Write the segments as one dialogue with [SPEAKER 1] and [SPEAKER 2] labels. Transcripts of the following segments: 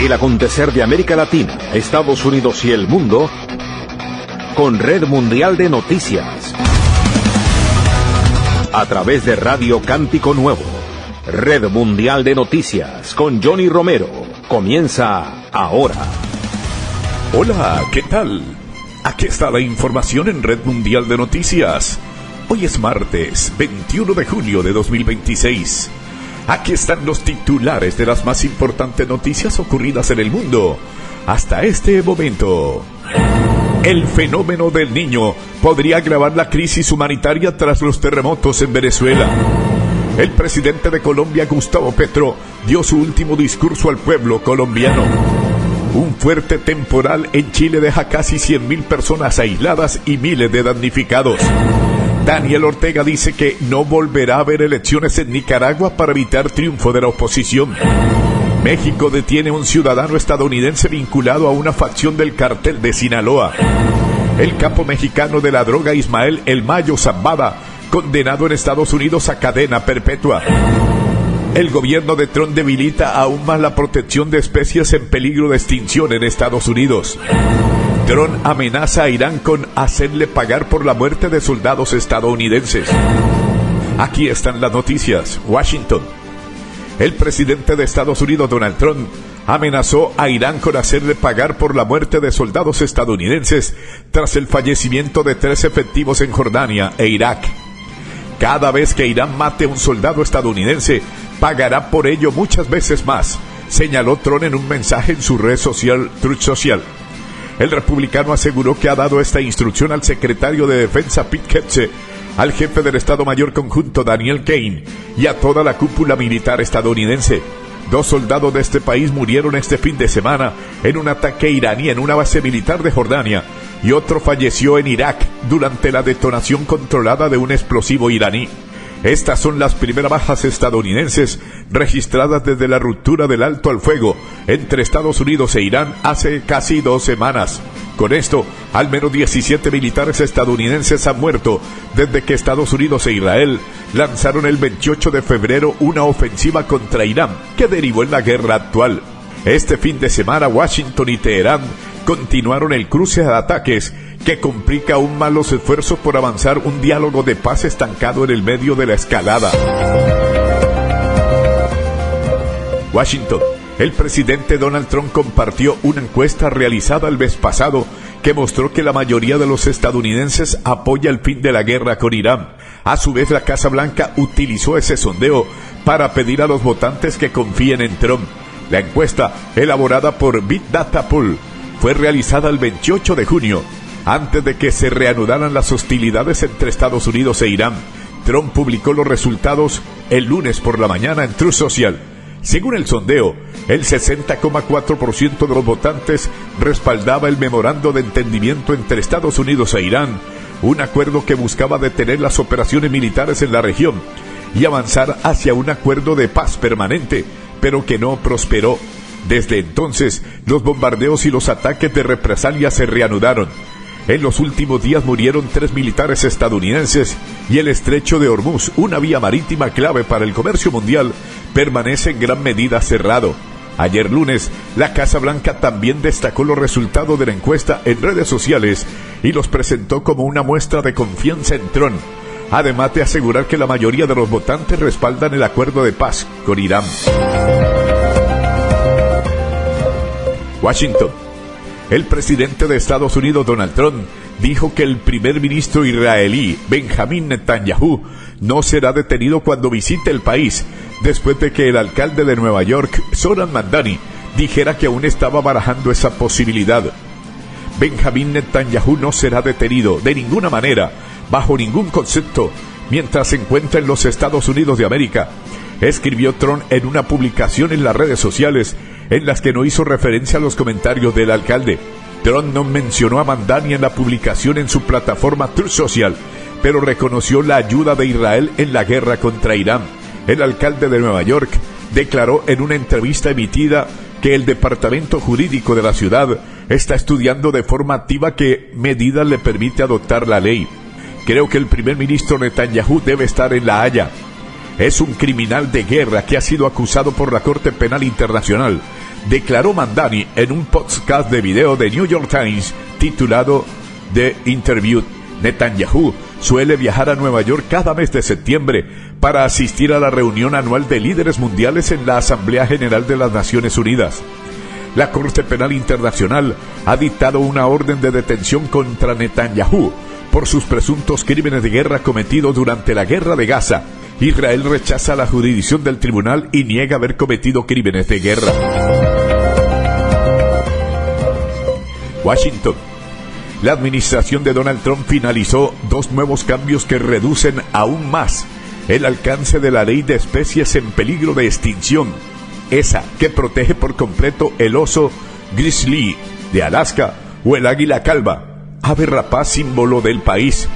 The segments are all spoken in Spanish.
[SPEAKER 1] El acontecer de América Latina, Estados Unidos y el mundo con Red Mundial de Noticias. A través de Radio Cántico Nuevo. Red Mundial de Noticias con Johnny Romero. Comienza ahora.
[SPEAKER 2] Hola, ¿qué tal? Aquí está la información en Red Mundial de Noticias. Hoy es martes 21 de junio de 2026. Aquí están los titulares de las más importantes noticias ocurridas en el mundo hasta este momento. El fenómeno del Niño podría agravar la crisis humanitaria tras los terremotos en Venezuela. El presidente de Colombia, Gustavo Petro, dio su último discurso al pueblo colombiano. Un fuerte temporal en Chile deja casi 100.000 personas aisladas y miles de damnificados. Daniel Ortega dice que no volverá a haber elecciones en Nicaragua para evitar triunfo de la oposición. México detiene a un ciudadano estadounidense vinculado a una facción del cartel de Sinaloa. El capo mexicano de la droga Ismael El Mayo Zambada, condenado en Estados Unidos a cadena perpetua. El gobierno de Trump debilita aún más la protección de especies en peligro de extinción en Estados Unidos. Trump amenaza a Irán con hacerle pagar por la muerte de soldados estadounidenses. Aquí están las noticias. Washington. El presidente de Estados Unidos, Donald Trump, amenazó a Irán con hacerle pagar por la muerte de soldados estadounidenses tras el fallecimiento de 3 efectivos en Jordania e Irak. Cada vez que Irán mate a un soldado estadounidense, pagará por ello muchas veces más, señaló Trump en un mensaje en su red social Truth Social. El republicano aseguró que ha dado esta instrucción al secretario de Defensa Pete Hegseth, al jefe del Estado Mayor Conjunto Daniel Kane y a toda la cúpula militar estadounidense. 2 soldados de este país murieron este fin de semana en un ataque iraní en una base militar de Jordania y otro falleció en Irak durante la detonación controlada de un explosivo iraní. Estas son las primeras bajas estadounidenses registradas desde la ruptura del alto al fuego entre Estados Unidos e Irán hace casi 2 semanas. Con esto, al menos 17 militares estadounidenses han muerto desde que Estados Unidos e Israel lanzaron el 28 de febrero una ofensiva contra Irán que derivó en la guerra actual. Este fin de semana, Washington y Teherán continuaron el cruce de ataques que complica aún más los esfuerzos por avanzar un diálogo de paz estancado en el medio de la escalada. Washington. El presidente Donald Trump compartió una encuesta realizada el mes pasado que mostró que la mayoría de los estadounidenses apoya el fin de la guerra con Irán. A su vez, la Casa Blanca utilizó ese sondeo para pedir a los votantes que confíen en Trump. La encuesta, elaborada por Big Data Poll, fue realizada el 28 de junio, antes de que se reanudaran las hostilidades entre Estados Unidos e Irán. Trump publicó los resultados el lunes por la mañana en Truth Social. Según el sondeo, el 60,4% de los votantes respaldaba el memorando de entendimiento entre Estados Unidos e Irán, un acuerdo que buscaba detener las operaciones militares en la región y avanzar hacia un acuerdo de paz permanente, pero que no prosperó. Desde entonces, los bombardeos y los ataques de represalia se reanudaron. En los últimos días murieron 3 militares estadounidenses y el estrecho de Hormuz, una vía marítima clave para el comercio mundial, permanece en gran medida cerrado. Ayer lunes, la Casa Blanca también destacó los resultados de la encuesta en redes sociales y los presentó como una muestra de confianza en Trump, además de asegurar que la mayoría de los votantes respaldan el acuerdo de paz con Irán. Washington. El presidente de Estados Unidos, Donald Trump, dijo que el primer ministro israelí, Benjamin Netanyahu, no será detenido cuando visite el país, después de que el alcalde de Nueva York, Zohran Mamdani, dijera que aún estaba barajando esa posibilidad. Benjamin Netanyahu no será detenido de ninguna manera, bajo ningún concepto, mientras se encuentra en los Estados Unidos de América, escribió Trump en una publicación en las redes sociales en las que no hizo referencia a los comentarios del alcalde. Trump no mencionó a Mamdani en la publicación en su plataforma Truth Social, pero reconoció la ayuda de Israel en la guerra contra Irán. El alcalde de Nueva York declaró en una entrevista emitida que el departamento jurídico de la ciudad está estudiando de forma activa qué medidas le permite adoptar la ley. Creo que el primer ministro Netanyahu debe estar en La Haya. Es un criminal de guerra que ha sido acusado por la Corte Penal Internacional declaró Mamdani en un podcast de video de New York Times titulado The Interview. Netanyahu suele viajar a Nueva York cada mes de septiembre para asistir a la reunión anual de líderes mundiales en la Asamblea General de las Naciones Unidas. La Corte Penal Internacional ha dictado una orden de detención contra Netanyahu por sus presuntos crímenes de guerra cometidos durante la Guerra de Gaza. Israel rechaza la jurisdicción del tribunal y niega haber cometido crímenes de guerra. Washington. La administración de Donald Trump finalizó 2 nuevos cambios que reducen aún más el alcance de la ley de especies en peligro de extinción, esa que protege por completo el oso grizzly de Alaska o el águila calva, ave rapaz símbolo del país.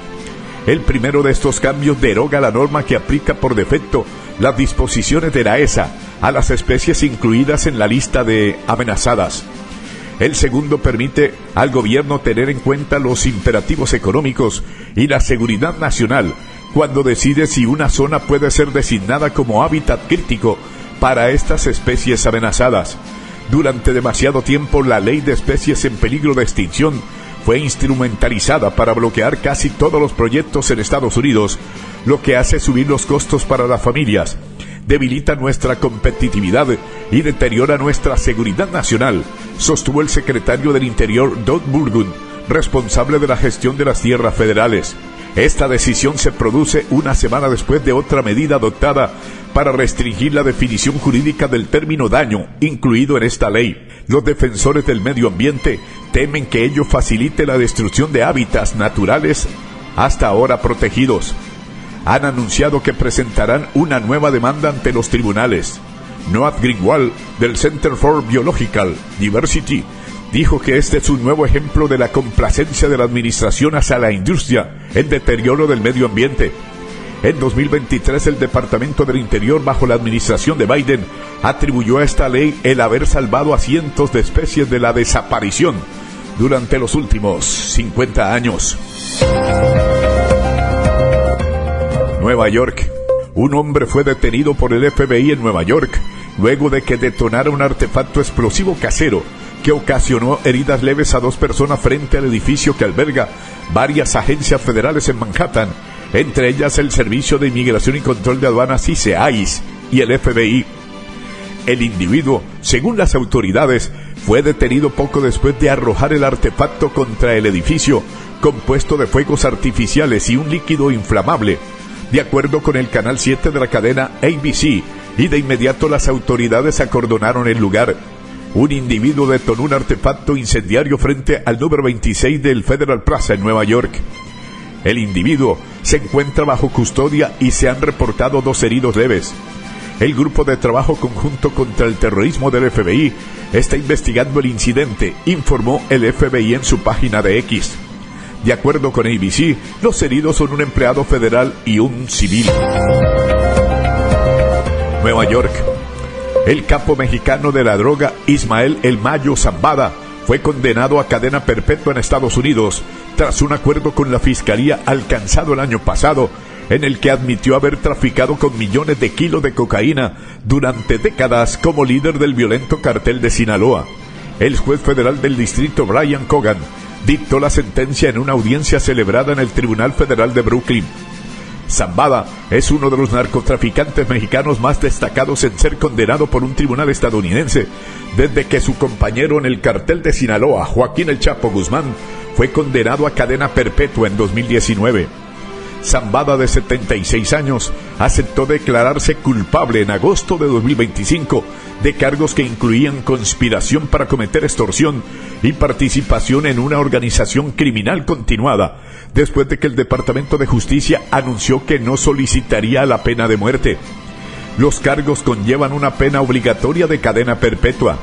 [SPEAKER 2] El primero de estos cambios deroga la norma que aplica por defecto las disposiciones de la ESA a las especies incluidas en la lista de amenazadas. El segundo permite al gobierno tener en cuenta los imperativos económicos y la seguridad nacional cuando decide si una zona puede ser designada como hábitat crítico para estas especies amenazadas. Durante demasiado tiempo, la ley de especies en peligro de extinción fue instrumentalizada para bloquear casi todos los proyectos en Estados Unidos, lo que hace subir los costos para las familias, debilita nuestra competitividad y deteriora nuestra seguridad nacional, sostuvo el secretario del Interior Doug Burgum, responsable de la gestión de las tierras federales. Esta decisión se produce una semana después de otra medida adoptada para restringir la definición jurídica del término daño incluido en esta ley. Los defensores del medio ambiente temen que ello facilite la destrucción de hábitats naturales hasta ahora protegidos. Han anunciado que presentarán una nueva demanda ante los tribunales. Noah Greenwald, del Center for Biological Diversity, dijo que este es un nuevo ejemplo de la complacencia de la administración hacia la industria en deterioro del medio ambiente. En 2023, el Departamento del Interior, bajo la administración de Biden, atribuyó a esta ley el haber salvado a cientos de especies de la desaparición durante los últimos 50 años. Nueva York. Un hombre fue detenido por el FBI en Nueva York luego de que detonara un artefacto explosivo casero que ocasionó heridas leves a 2 personas frente al edificio que alberga varias agencias federales en Manhattan, entre ellas el Servicio de Inmigración y Control de Aduanas ICE y el FBI. El individuo, según las autoridades, fue detenido poco después de arrojar el artefacto contra el edificio, compuesto de fuegos artificiales y un líquido inflamable, de acuerdo con el Canal 7 de la cadena ABC, y de inmediato las autoridades acordonaron el lugar. Un individuo detonó un artefacto incendiario frente al número 26 del Federal Plaza en Nueva York. El individuo se encuentra bajo custodia y se han reportado 2 heridos leves. El Grupo de Trabajo Conjunto contra el Terrorismo del FBI está investigando el incidente, informó el FBI en su página de X. De acuerdo con ABC, los heridos son un empleado federal y un civil. Nueva York. El capo mexicano de la droga, Ismael El Mayo Zambada, fue condenado a cadena perpetua en Estados Unidos tras un acuerdo con la Fiscalía alcanzado el año pasado, en el que admitió haber traficado con millones de kilos de cocaína durante décadas como líder del violento cartel de Sinaloa. El juez federal del distrito, Brian Cogan, dictó la sentencia en una audiencia celebrada en el Tribunal Federal de Brooklyn. Zambada es uno de los narcotraficantes mexicanos más destacados en ser condenado por un tribunal estadounidense desde que su compañero en el cartel de Sinaloa, Joaquín El Chapo Guzmán, fue condenado a cadena perpetua en 2019. Zambada, de 76 años, aceptó declararse culpable en agosto de 2025 de cargos que incluían conspiración para cometer extorsión y participación en una organización criminal continuada, después de que el Departamento de Justicia anunció que no solicitaría la pena de muerte. Los cargos conllevan una pena obligatoria de cadena perpetua.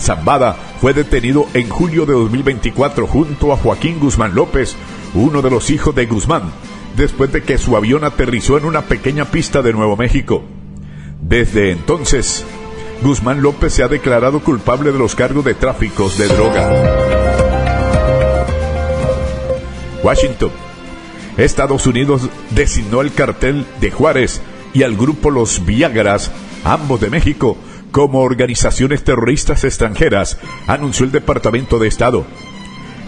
[SPEAKER 2] Zambada fue detenido en julio de 2024 junto a Joaquín Guzmán López, uno de los hijos de Guzmán, después de que su avión aterrizó en una pequeña pista de Nuevo México. Desde entonces, Guzmán López se ha declarado culpable de los cargos de tráfico de droga. Washington. Estados Unidos designó al cartel de Juárez y al grupo Los Viagras, ambos de México, como organizaciones terroristas extranjeras, anunció el Departamento de Estado.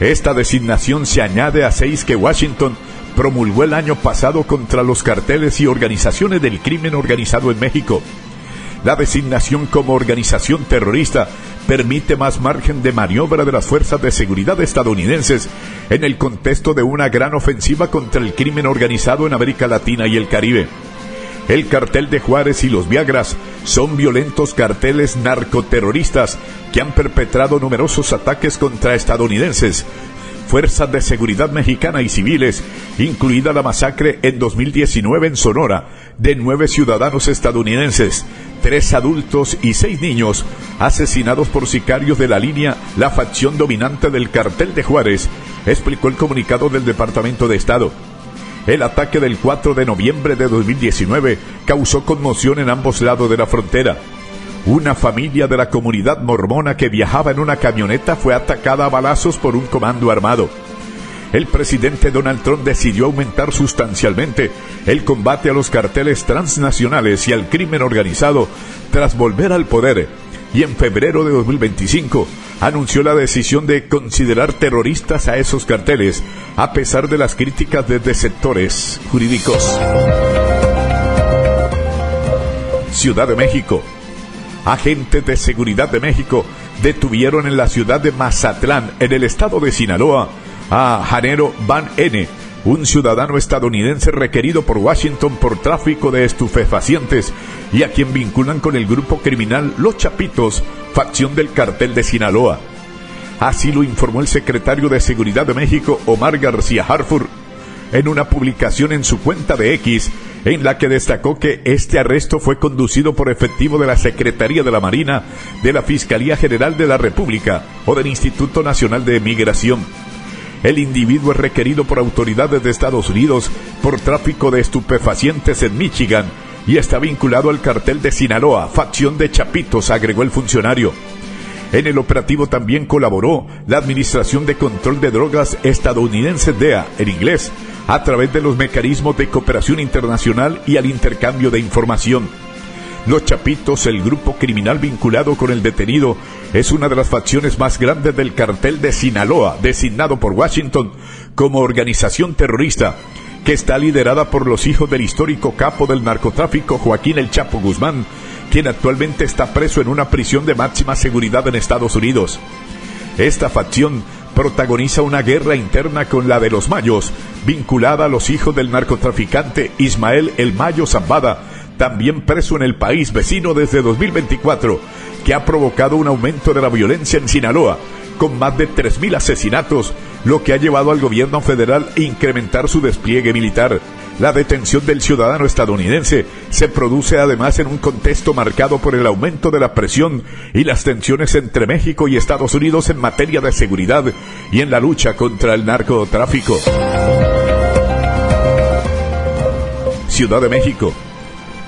[SPEAKER 2] Esta designación se añade a 6 que Washington promulgó el año pasado contra los carteles y organizaciones del crimen organizado en México. La designación como organización terrorista permite más margen de maniobra de las fuerzas de seguridad estadounidenses en el contexto de una gran ofensiva contra el crimen organizado en América Latina y el Caribe. El cartel de Juárez y los Viagras son violentos carteles narcoterroristas que han perpetrado numerosos ataques contra estadounidenses, fuerzas de seguridad mexicana y civiles, incluida la masacre en 2019 en Sonora de 9 ciudadanos estadounidenses, 3 adultos y 6 niños, asesinados por sicarios de la línea, la facción dominante del cartel de Juárez, explicó el comunicado del Departamento de Estado. El ataque del 4 de noviembre de 2019 causó conmoción en ambos lados de la frontera. Una familia de la comunidad mormona que viajaba en una camioneta fue atacada a balazos por un comando armado. El presidente Donald Trump decidió aumentar sustancialmente el combate a los carteles transnacionales y al crimen organizado tras volver al poder, y en febrero de 2025 anunció la decisión de considerar terroristas a esos carteles, a pesar de las críticas desde sectores jurídicos. Ciudad de México. Agentes de seguridad de México detuvieron en la ciudad de Mazatlán, en el estado de Sinaloa, a Janero Van N., un ciudadano estadounidense requerido por Washington por tráfico de estupefacientes y a quien vinculan con el grupo criminal Los Chapitos, facción del cartel de Sinaloa. Así lo informó el secretario de Seguridad de México, Omar García Harfuch, en una publicación en su cuenta de X, en la que destacó que este arresto fue conducido por efectivo de la Secretaría de la Marina, de la Fiscalía General de la República o del Instituto Nacional de Migración. El individuo es requerido por autoridades de Estados Unidos por tráfico de estupefacientes en Michigan y está vinculado al cartel de Sinaloa, facción de Chapitos, agregó el funcionario. En el operativo también colaboró la Administración de Control de Drogas estadounidense DEA, en inglés, a través de los mecanismos de cooperación internacional y al intercambio de información. Los Chapitos, el grupo criminal vinculado con el detenido, es una de las facciones más grandes del cartel de Sinaloa, designado por Washington como organización terrorista, que está liderada por los hijos del histórico capo del narcotráfico Joaquín El Chapo Guzmán, quien actualmente está preso en una prisión de máxima seguridad en Estados Unidos. Esta facción protagoniza una guerra interna con la de los Mayos, vinculada a los hijos del narcotraficante Ismael El Mayo Zambada, también preso en el país vecino desde 2024, que ha provocado un aumento de la violencia en Sinaloa, con más de 3.000 asesinatos, lo que ha llevado al gobierno federal a incrementar su despliegue militar. La detención del ciudadano estadounidense se produce además en un contexto marcado por el aumento de la presión y las tensiones entre México y Estados Unidos en materia de seguridad y en la lucha contra el narcotráfico. Ciudad de México.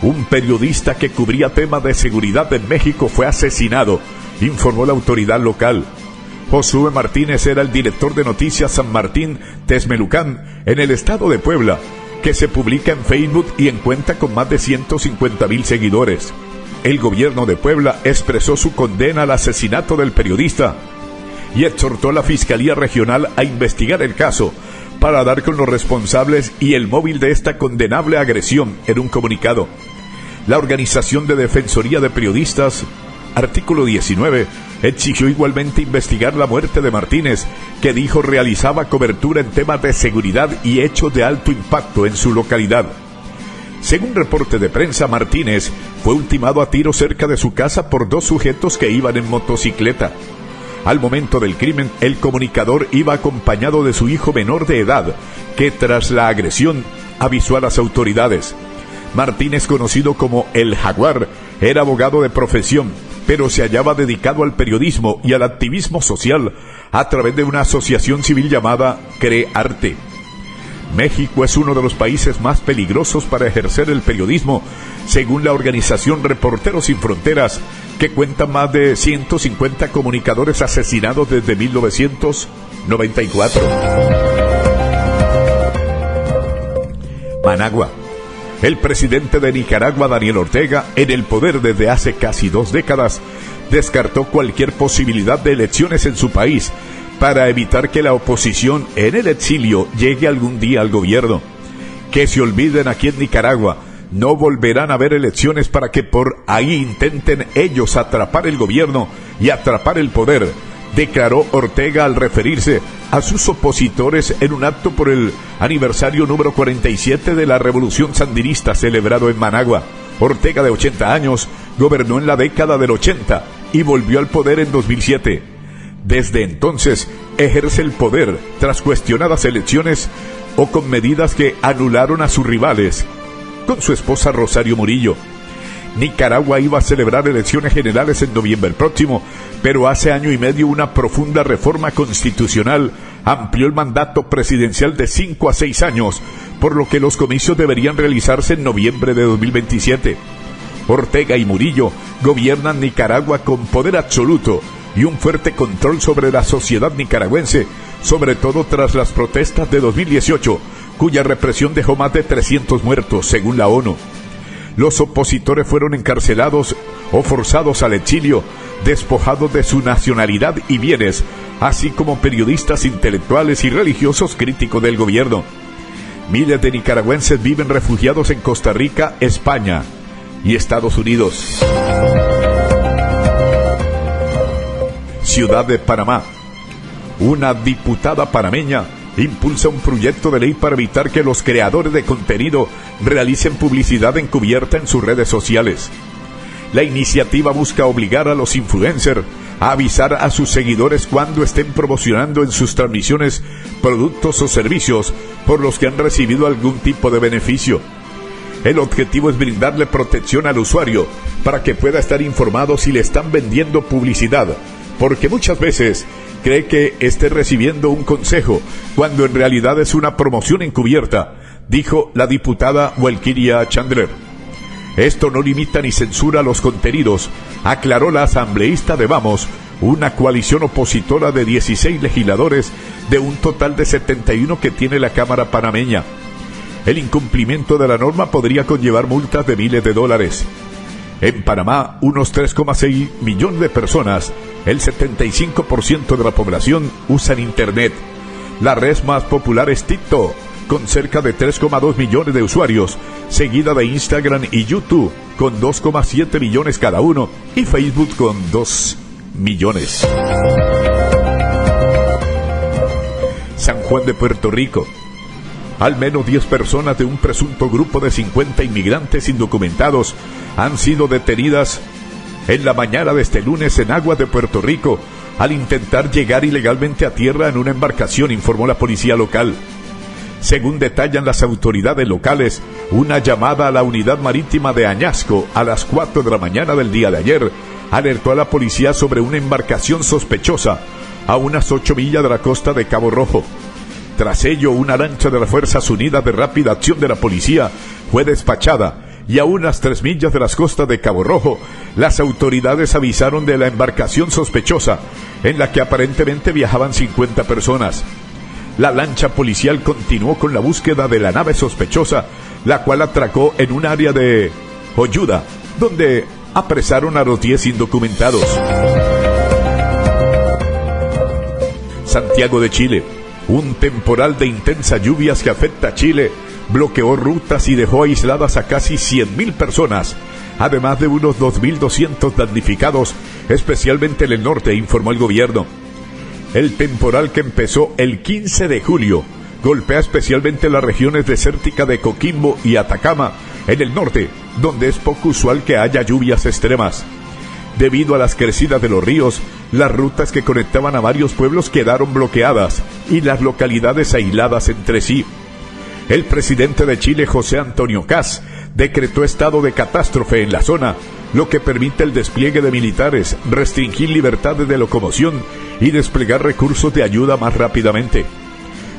[SPEAKER 2] Un periodista que cubría temas de seguridad en México fue asesinado, informó la autoridad local. Josué Martínez era el director de Noticias San Martín Texmelucan en el estado de Puebla, que se publica en Facebook y en cuenta con más de 150,000 seguidores. El gobierno de Puebla expresó su condena al asesinato del periodista y exhortó a la Fiscalía Regional a investigar el caso para dar con los responsables y el móvil de esta condenable agresión en un comunicado. La Organización de Defensoría de Periodistas, artículo 19, exigió igualmente investigar la muerte de Martínez, que dijo realizaba cobertura en temas de seguridad y hechos de alto impacto en su localidad. Según reporte de prensa, Martínez fue ultimado a tiro cerca de su casa por 2 sujetos que iban en motocicleta. Al momento del crimen, el comunicador iba acompañado de su hijo menor de edad, que tras la agresión avisó a las autoridades. Martínez, conocido como El Jaguar, era abogado de profesión, pero se hallaba dedicado al periodismo y al activismo social a través de una asociación civil llamada CREARTE. México es uno de los países más peligrosos para ejercer el periodismo, según la organización Reporteros Sin Fronteras, que cuenta más de 150 comunicadores asesinados desde 1994. Managua. El presidente de Nicaragua, Daniel Ortega, en el poder desde hace casi 2 décadas, descartó cualquier posibilidad de elecciones en su país para evitar que la oposición en el exilio llegue algún día al gobierno. Que se olviden, aquí en Nicaragua no volverán a haber elecciones para que por ahí intenten ellos atrapar el gobierno y atrapar el poder, declaró Ortega al referirse a sus opositores en un acto por el aniversario número 47 de la Revolución Sandinista celebrado en Managua. Ortega, de 80 años, gobernó en la década del 80 y volvió al poder en 2007. Desde entonces ejerce el poder tras cuestionadas elecciones o con medidas que anularon a sus rivales, con su esposa Rosario Murillo. Nicaragua iba a celebrar elecciones generales en noviembre próximo, pero hace año y medio una profunda reforma constitucional amplió el mandato presidencial de 5 a 6 años, por lo que los comicios deberían realizarse en noviembre de 2027. Ortega y Murillo gobiernan Nicaragua con poder absoluto y un fuerte control sobre la sociedad nicaragüense, sobre todo tras las protestas de 2018, cuya represión dejó más de 300 muertos, según la ONU. Los opositores fueron encarcelados o forzados al exilio, despojados de su nacionalidad y bienes, así como periodistas, intelectuales y religiosos críticos del gobierno. Miles de nicaragüenses viven refugiados en Costa Rica, España y Estados Unidos. Ciudad de Panamá. Una diputada panameña impulsa un proyecto de ley para evitar que los creadores de contenido realicen publicidad encubierta en sus redes sociales. La iniciativa busca obligar a los influencers a avisar a sus seguidores cuando estén promocionando en sus transmisiones productos o servicios por los que han recibido algún tipo de beneficio. El objetivo es brindarle protección al usuario para que pueda estar informado si le están vendiendo publicidad, porque muchas veces cree que esté recibiendo un consejo, cuando en realidad es una promoción encubierta, dijo la diputada Walkiria Chandler. Esto no limita ni censura los contenidos, aclaró la asambleísta de Vamos, una coalición opositora de 16 legisladores de un total de 71 que tiene la Cámara panameña. El incumplimiento de la norma podría conllevar multas de miles de dólares. En Panamá, unos 3,6 millones de personas, el 75% de la población, usan Internet. La red más popular es TikTok, con cerca de 3,2 millones de usuarios, seguida de Instagram y YouTube, con 2,7 millones cada uno, y Facebook con 2 millones. San Juan de Puerto Rico. Al menos 10 personas de un presunto grupo de 50 inmigrantes indocumentados han sido detenidas en la mañana de este lunes en aguas de Puerto Rico al intentar llegar ilegalmente a tierra en una embarcación, informó la policía local. Según detallan las autoridades locales, una llamada a la unidad marítima de Añasco a las 4 de la mañana del día de ayer alertó a la policía sobre una embarcación sospechosa a unas 8 millas de la costa de Cabo Rojo. Tras ello, una lancha de las Fuerzas Unidas de Rápida Acción de la policía fue despachada y a unas 3 millas de las costas de Cabo Rojo, las autoridades avisaron de la embarcación sospechosa, en la que aparentemente viajaban 50 personas. La lancha policial continuó con la búsqueda de la nave sospechosa, la cual atracó en un área de Oyuda, donde apresaron a los 10 indocumentados. Santiago de Chile. Un temporal de intensas lluvias que afecta a Chile bloqueó rutas y dejó aisladas a casi 100.000 personas, además de unos 2.200 damnificados, especialmente en el norte, informó el gobierno. El temporal, que empezó el 15 de julio, golpea especialmente las regiones desérticas de Coquimbo y Atacama, en el norte, donde es poco usual que haya lluvias extremas. Debido a las crecidas de los ríos, las rutas que conectaban a varios pueblos quedaron bloqueadas y las localidades aisladas entre sí. El presidente de Chile, José Antonio Kast, decretó estado de catástrofe en la zona, lo que permite el despliegue de militares, restringir libertades de locomoción y desplegar recursos de ayuda más rápidamente.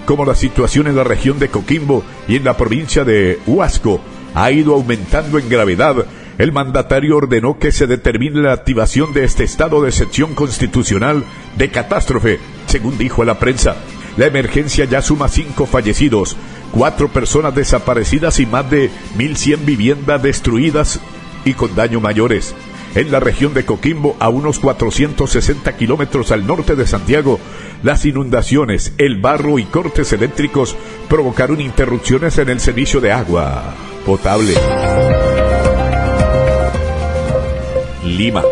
[SPEAKER 2] Como la situación en la región de Coquimbo y en la provincia de Huasco ha ido aumentando en gravedad, el mandatario ordenó que se determine la activación de este estado de excepción constitucional de catástrofe, según dijo a la prensa. La emergencia ya suma 5 fallecidos, 4 personas desaparecidas y más de 1.100 viviendas destruidas y con daños mayores. En la región de Coquimbo, a unos 460 kilómetros al norte de Santiago, las inundaciones, el barro y cortes eléctricos provocaron interrupciones en el servicio de agua potable. Lima.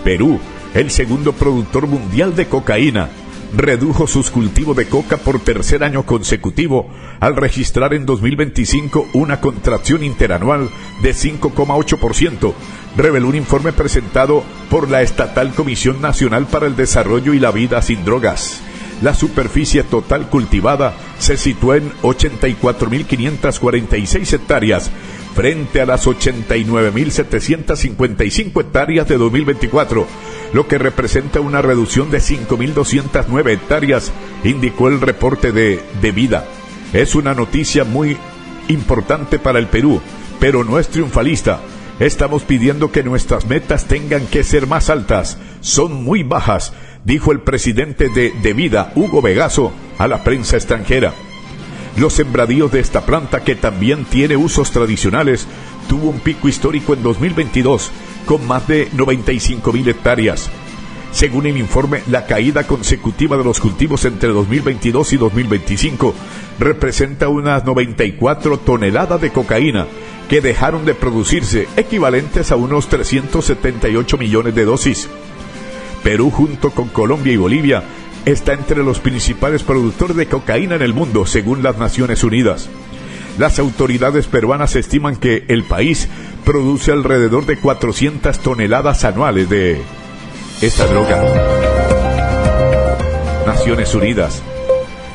[SPEAKER 2] Perú, el segundo productor mundial de cocaína, redujo sus cultivos de coca por tercer año consecutivo al registrar en 2025 una contracción interanual de 5,8%, reveló un informe presentado por la Estatal Comisión Nacional para el Desarrollo y la Vida sin Drogas. La superficie total cultivada se situó en 84.546 hectáreas, frente a las 89.755 hectáreas de 2024, lo que representa una reducción de 5.209 hectáreas, indicó el reporte de Vida. Es una noticia muy importante para el Perú, pero no es triunfalista. Estamos pidiendo que nuestras metas tengan que ser más altas, son muy bajas, dijo el presidente de Vida, Hugo Vegaso, a la prensa extranjera. Los sembradíos de esta planta, que también tiene usos tradicionales, tuvo un pico histórico en 2022, con más de 95.000 hectáreas. Según el informe, la caída consecutiva de los cultivos entre 2022 y 2025 representa unas 94 toneladas de cocaína que dejaron de producirse, equivalentes a unos 378 millones de dosis. Perú, junto con Colombia y Bolivia, está entre los principales productores de cocaína en el mundo, según las Naciones Unidas. Las autoridades peruanas estiman que el país produce alrededor de 400 toneladas anuales de esta droga. Naciones Unidas.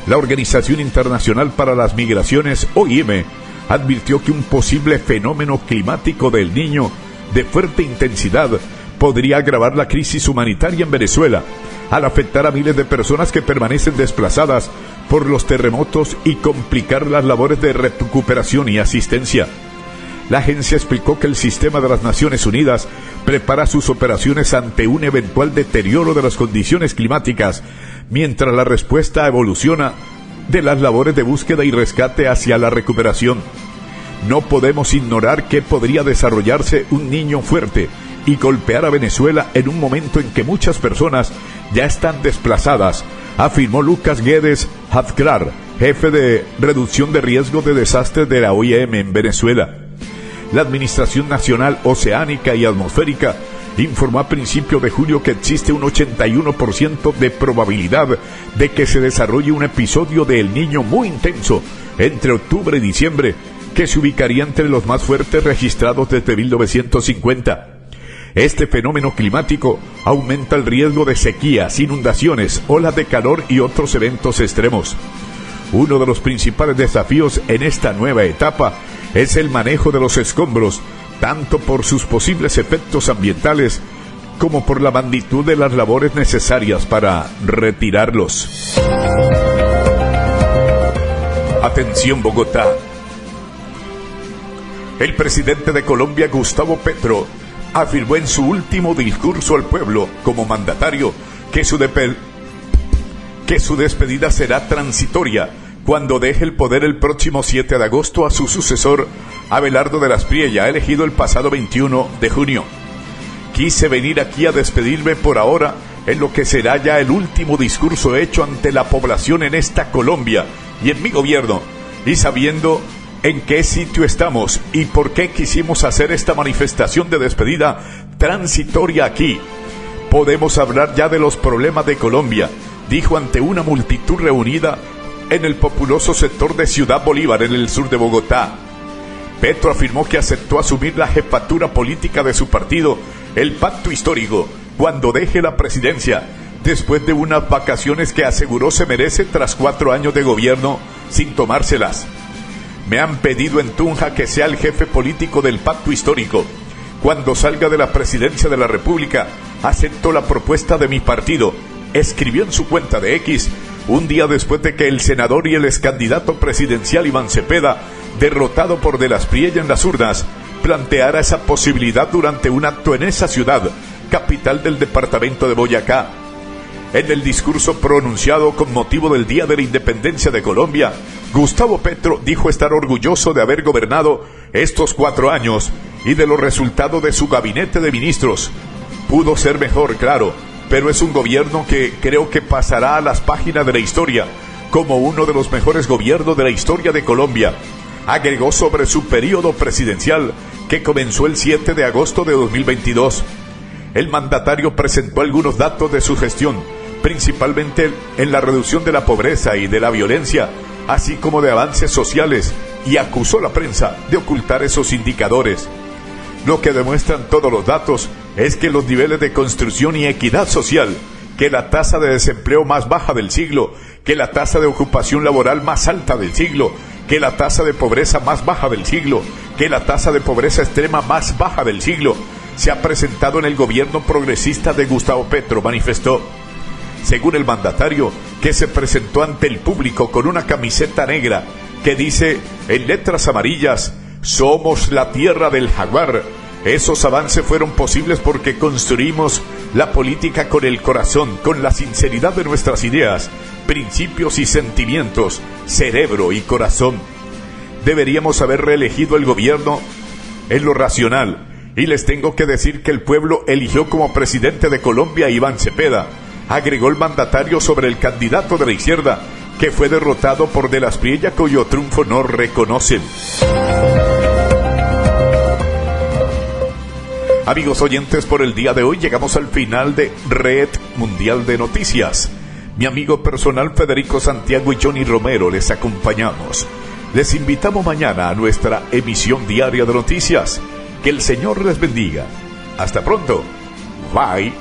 [SPEAKER 2] La Organización Internacional para las Migraciones, OIM, advirtió que un posible fenómeno climático del Niño de fuerte intensidad podría agravar la crisis humanitaria en Venezuela, al afectar a miles de personas que permanecen desplazadas por los terremotos y complicar las labores de recuperación y asistencia. La agencia explicó que el sistema de las Naciones Unidas prepara sus operaciones ante un eventual deterioro de las condiciones climáticas, mientras la respuesta evoluciona de las labores de búsqueda y rescate hacia la recuperación. No podemos ignorar que podría desarrollarse un Niño fuerte y golpear a Venezuela en un momento en que muchas personas ya están desplazadas, afirmó Lucas Guedes Hadkrar, jefe de reducción de riesgo de desastres de la OIM en Venezuela. La Administración Nacional Oceánica y Atmosférica informó a principios de julio que existe un 81% de probabilidad de que se desarrolle un episodio de El Niño muy intenso entre octubre y diciembre, que se ubicaría entre los más fuertes registrados desde 1950. Este fenómeno climático aumenta el riesgo de sequías, inundaciones, olas de calor y otros eventos extremos. Uno de los principales desafíos en esta nueva etapa es el manejo de los escombros, tanto por sus posibles efectos ambientales como por la magnitud de las labores necesarias para retirarlos. Atención, Bogotá. El presidente de Colombia, Gustavo Petro, afirmó en su último discurso al pueblo como mandatario que su despedida será transitoria cuando deje el poder el próximo 7 de agosto a su sucesor, Abelardo de las Priella, elegido el pasado 21 de junio. Quise venir aquí a despedirme por ahora en lo que será ya el último discurso hecho ante la población en esta Colombia y en mi gobierno, y sabiendo en qué sitio estamos y por qué quisimos hacer esta manifestación de despedida transitoria aquí. Podemos hablar ya de los problemas de Colombia, dijo ante una multitud reunida en el populoso sector de Ciudad Bolívar, en el sur de Bogotá. Petro afirmó que aceptó asumir la jefatura política de su partido, el Pacto Histórico, cuando deje la presidencia, después de unas vacaciones que aseguró se merece tras 4 años de gobierno sin tomárselas. Me han pedido en Tunja que sea el jefe político del Pacto Histórico. Cuando salga de la presidencia de la República, acepto la propuesta de mi partido, escribió en su cuenta de X, un día después de que el senador y el excandidato presidencial Iván Cepeda, derrotado por De las Priella en las urnas, planteara esa posibilidad durante un acto en esa ciudad, capital del departamento de Boyacá. En el discurso pronunciado con motivo del Día de la Independencia de Colombia, Gustavo Petro dijo estar orgulloso de haber gobernado estos 4 años y de los resultados de su gabinete de ministros. Pudo ser mejor, claro, pero es un gobierno que creo que pasará a las páginas de la historia como uno de los mejores gobiernos de la historia de Colombia. Agregó sobre su periodo presidencial que comenzó el 7 de agosto de 2022. El mandatario presentó algunos datos de su gestión, principalmente en la reducción de la pobreza y de la violencia, así como de avances sociales, y acusó a la prensa de ocultar esos indicadores. Lo que demuestran todos los datos es que los niveles de construcción y equidad social, que la tasa de desempleo más baja del siglo, que la tasa de ocupación laboral más alta del siglo, que la tasa de pobreza más baja del siglo, que la tasa de pobreza extrema más baja del siglo, se ha presentado en el gobierno progresista de Gustavo Petro, manifestó. Según el mandatario, que se presentó ante el público con una camiseta negra que dice en letras amarillas: somos la tierra del jaguar. Esos avances fueron posibles porque construimos la política con el corazón, con la sinceridad de nuestras ideas, principios y sentimientos, cerebro y corazón. Deberíamos haber reelegido el gobierno en lo racional, y les tengo que decir que el pueblo eligió como presidente de Colombia a Iván Cepeda, agregó el mandatario sobre el candidato de la izquierda, que fue derrotado por De las Priella, cuyo triunfo no reconocen. Amigos oyentes, por el día de hoy llegamos al final de Red Mundial de Noticias. Mi amigo personal Federico Santiago y Johnny Romero les acompañamos. Les invitamos mañana a nuestra emisión diaria de noticias. Que el Señor les bendiga. Hasta pronto. Bye.